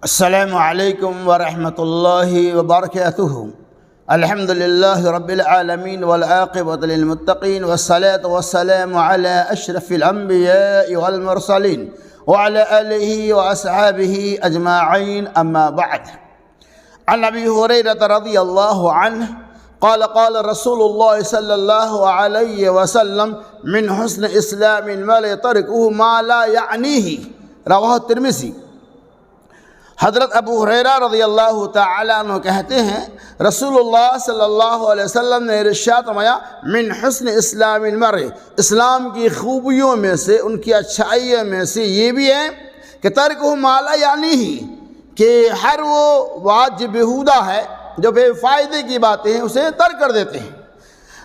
السلام علیکم ورحمۃ اللہ وبرکاتہ۔ الحمد للہ رب العالمین والعاقبۃ للمتقین والصلاۃ والسلام علی اشرف الانبیاء والمرسلین وعلی آلہ واصحابہ اجمعین، اما بعد۔ عن ابی ہریرہ رضی اللہ عنہ قال قال رسول اللہ صلی اللہ علیہ وسلم من حسن اسلام المرء ترکہ ما لا یعنیہ، رواہ الترمذی۔ حضرت ابو ہریرہ رضی اللہ تعالیٰ عنہ کہتے ہیں رسول اللہ صلی اللہ علیہ وسلم نے ارشاد فرمایا من حسن اسلام المرء، اسلام کی خوبیوں میں سے، ان کی اچھائیوں میں سے یہ بھی ہے کہ ترکہ ما لا یعنیہ، کہ ہر وہ بات جو بیہودہ ہے، جو بے فائدے کی باتیں ہیں، اسے ترک کر دیتے ہیں۔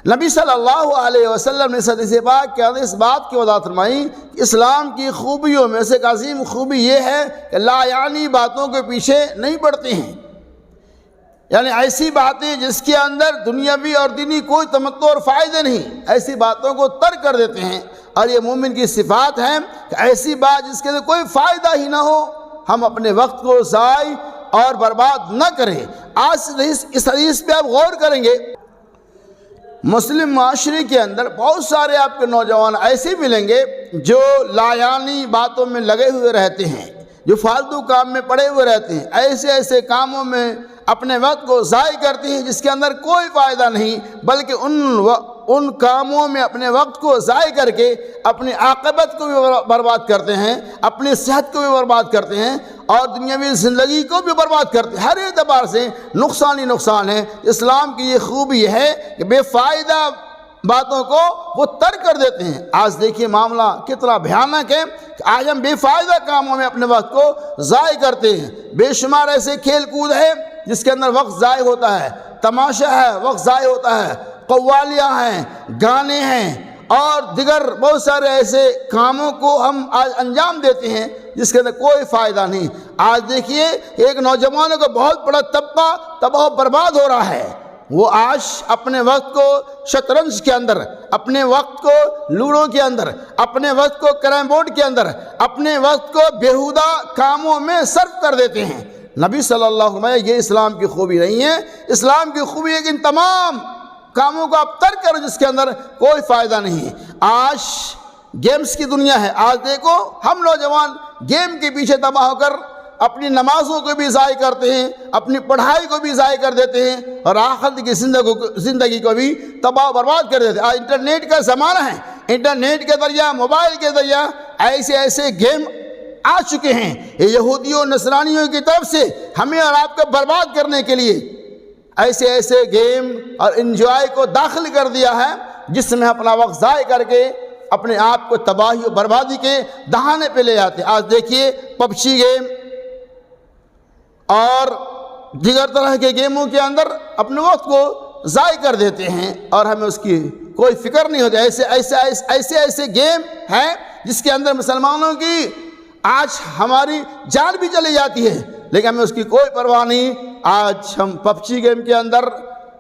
نبی صلی اللہ علیہ وسلم نے حدیث پاک کے اندر اس بات کی وضاحت فرمائی کہ اسلام کی خوبیوں میں سے ایک عظیم خوبی یہ ہے کہ لا یعنی باتوں کے پیچھے نہیں پڑتے ہیں، یعنی ایسی باتیں جس کے اندر دنیاوی اور دینی کوئی تمتع اور فائدے نہیں، ایسی باتوں کو ترک کر دیتے ہیں۔ اور یہ مومن کی صفات ہے کہ ایسی بات جس کے اندر کوئی فائدہ ہی نہ ہو، ہم اپنے وقت کو ضائع اور برباد نہ کریں۔ آج اس حدیث پہ آپ غور کریں گے، مسلم معاشرے کے اندر بہت سارے آپ کے نوجوان ایسے ملیں گے جو لا یعنی باتوں میں لگے ہوئے رہتے ہیں، جو فالتو کام میں پڑے ہوئے رہتے ہیں، ایسے کاموں میں اپنے وقت کو ضائع کرتے ہیں جس کے اندر کوئی فائدہ نہیں، بلکہ ان کاموں میں اپنے وقت کو ضائع کر کے اپنی عاقبت کو بھی برباد کرتے ہیں، اپنی صحت کو بھی برباد کرتے ہیں، اور دنیاوی زندگی کو بھی برباد کرتے ہیں۔ ہر اعتبار سے نقصان ہی نقصان ہے۔ اسلام کی یہ خوبی ہے کہ بے فائدہ باتوں کو وہ ترک کر دیتے ہیں۔ آج دیکھیے معاملہ کتنا بھیانک ہے کہ آج ہم بے فائدہ کاموں میں اپنے وقت کو ضائع کرتے ہیں۔ بے شمار ایسے کھیل کود ہے جس کے اندر وقت ضائع ہوتا ہے، تماشا ہے وقت ضائع ہوتا ہے، قوالیاں ہیں، گانے ہیں، اور دیگر بہت سارے ایسے کاموں کو ہم آج انجام دیتے ہیں جس کے اندر کوئی فائدہ نہیں۔ آج دیکھیے ایک نوجوانوں کا بہت بڑا طبقہ تباہ و برباد ہو رہا ہے۔ وہ آج اپنے وقت کو شطرنج کے اندر، اپنے وقت کو لوڈو کے اندر، اپنے وقت کو کیرم بورڈ کے اندر، اپنے وقت کو بیہودہ کاموں میں صرف کر دیتے ہیں۔ نبی صلی اللہ علیہ وسلم، یہ اسلام کی خوبی نہیں ہے۔ اسلام کی خوبی ہے کہ ان تمام کاموں کو آپ ترک کرو جس کے اندر کوئی فائدہ نہیں۔ آج گیمز کی دنیا ہے۔ آج دیکھو ہم نوجوان گیم کے پیچھے تباہ ہو کر اپنی نمازوں کو بھی ضائع کرتے ہیں، اپنی پڑھائی کو بھی ضائع کر دیتے ہیں، اور آخرت کی زندگی کو بھی تباہ و برباد کر دیتے ہیں۔ آج انٹرنیٹ کا زمانہ ہے، انٹرنیٹ کے ذریعہ، موبائل کے ذریعہ ایسے گیم آ چکے ہیں، یہ یہودیوں نصرانیوں کی طرف سے ہمیں اور آپ کو برباد کرنے کے لیے ایسے گیم اور انجوائے کو داخل کر دیا ہے جس میں اپنا وقت ضائع کر کے اپنے آپ کو تباہی و بربادی کے دہانے پہ لے جاتے ہیں۔ آج دیکھیے پبجی گیم اور دیگر طرح کے گیموں کے اندر اپنے وقت کو ضائع کر دیتے ہیں اور ہمیں اس کی کوئی فکر نہیں ہوتی۔ ایسے گیم ہیں جس کے اندر مسلمانوں کی آج ہماری جان بھی چلی جاتی ہے، لیکن ہمیں اس کی کوئی پرواہ نہیں۔ آج ہم پبجی گیم کے اندر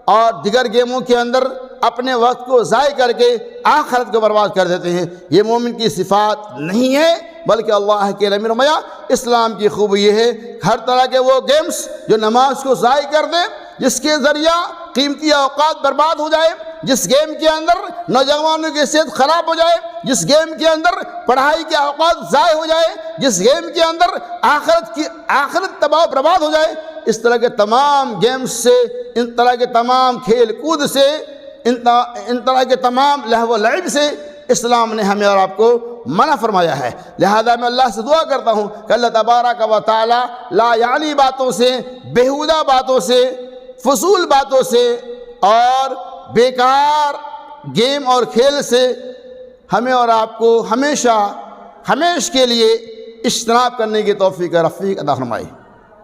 اور دیگر گیموں کے اندر اپنے وقت کو ضائع کر کے آخرت کو برباد کر دیتے ہیں۔ یہ مومن کی صفات نہیں ہے، بلکہ اللہ کے نبی نے فرمایا اسلام کی خوبی یہ ہے ہر طرح کے وہ گیمز جو نماز کو ضائع کر دے، جس کے ذریعہ قیمتی اوقات برباد ہو جائے، جس گیم کے اندر نوجوانوں کی صحت خراب ہو جائے، جس گیم کے اندر پڑھائی کے اوقات ضائع ہو جائے، جس گیم کے اندر آخرت تباہ و برباد ہو جائے، اس طرح کے تمام گیمز سے، ان طرح کے تمام کھیل کود سے، ان طرح کے تمام لہو و لعب سے اسلام نے ہمیں اور آپ کو منع فرمایا ہے۔ لہذا میں اللہ سے دعا کرتا ہوں کہ اللہ تبارک و تعالی لا یعنی باتوں سے، بیہودہ باتوں سے، فضول باتوں سے اور بیکار گیم اور کھیل سے ہمیں اور آپ کو ہمیشہ کے لیے اجتناب کرنے کی توفیق رفیق عطا فرمائے۔